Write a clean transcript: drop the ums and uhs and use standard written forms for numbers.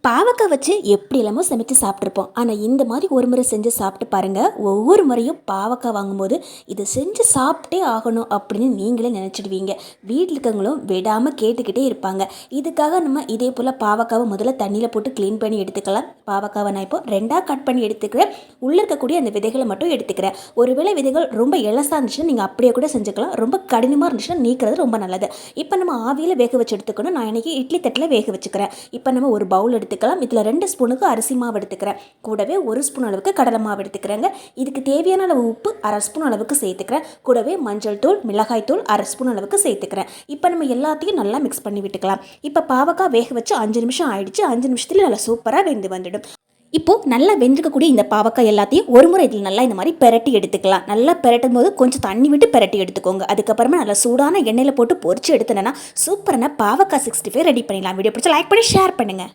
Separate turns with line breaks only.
பாவக்காய் வச்சு எப்படி இல்லாமல் சமைச்சு சாப்பிட்ருப்போம். ஆனால் இந்த மாதிரி ஒரு முறை செஞ்சு சாப்பிட்டு பாருங்கள். ஒவ்வொரு முறையும் பாவக்காய் வாங்கும்போது இதை செஞ்சு சாப்பிட்டே ஆகணும் அப்படின்னு நீங்களே நினச்சிடுவீங்க. வீட்டில் இருக்கவங்களும் விடாமல் கேட்டுக்கிட்டே இருப்பாங்க. இதுக்காக நம்ம இதே போல் பாவக்காவை முதல்ல தண்ணியில் போட்டு க்ளீன் பண்ணி எடுத்துக்கலாம். பாவக்காவை நான் இப்போ ரெண்டாக கட் பண்ணி எடுத்துக்கிறேன். உள்ளே இருக்கக்கூடிய அந்த விதைகளை மட்டும் எடுத்துக்கிறேன். ஒருவேளை விதைகள் ரொம்ப இலசாக இருந்துச்சுன்னா நீங்கள் அப்படியே கூட செஞ்சுக்கலாம். ரொம்ப கடினமாக இருந்துச்சுன்னா நீக்கிறது ரொம்ப நல்லது. இப்போ நம்ம ஆவியில் வேக வச்சு எடுத்துக்கணும். நான் இன்றைக்கி இட்லி தட்டில் வேக வச்சுக்கிறேன். இப்போ நம்ம ஒரு பவுல் எடுத்துக்கலாம். இதில் 2 ஸ்பூனுக்கு அரிசி மாவு எடுத்துக்கிறேன். கூடவே 1 ஸ்பூன் அளவுக்கு கடலை மாவு எடுத்துக்கிறேங்க. இதுக்கு தேவையான அளவு உப்பு 1/2 ஸ்பூன் அளவுக்கு சேர்த்துக்கிறேன். கூடவே மஞ்சள் தூள், மிளகாய் தூள் 1/2 ஸ்பூன் அளவுக்கு சேர்த்துக்கிறேன். இப்போ நம்ம எல்லாத்தையும் நல்லா மிக்ஸ் பண்ணி விட்டுக்கலாம். இப்போ பாவக்காய் வேக வச்சு 5 நிமிஷம் ஆயிடுச்சு. 5 நிமிஷத்துல நல்லா சூப்பராக வெந்து வந்துடும். இப்போது நல்லா வெந்திருக்கக்கூடிய இந்த பாவக்காய் எல்லாத்தையும் ஒரு முறை இதில் நல்லா இந்த மாதிரி பெரட்டி எடுத்துக்கலாம். நல்லா பெரட்டும் போது கொஞ்சம் தண்ணி விட்டு பெரட்டி எடுத்துக்கோங்க. அதுக்கப்புறமா நல்லா சூடான எண்ணெயில் போட்டு பொரிச்சு எடுத்தோன்னா சூப்பரான பாவக்காய் 65 ரெடி பண்ணிடலாம். வீடியோ பிடிச்சா லைக் பண்ணி ஷேர் பண்ணுங்கள்.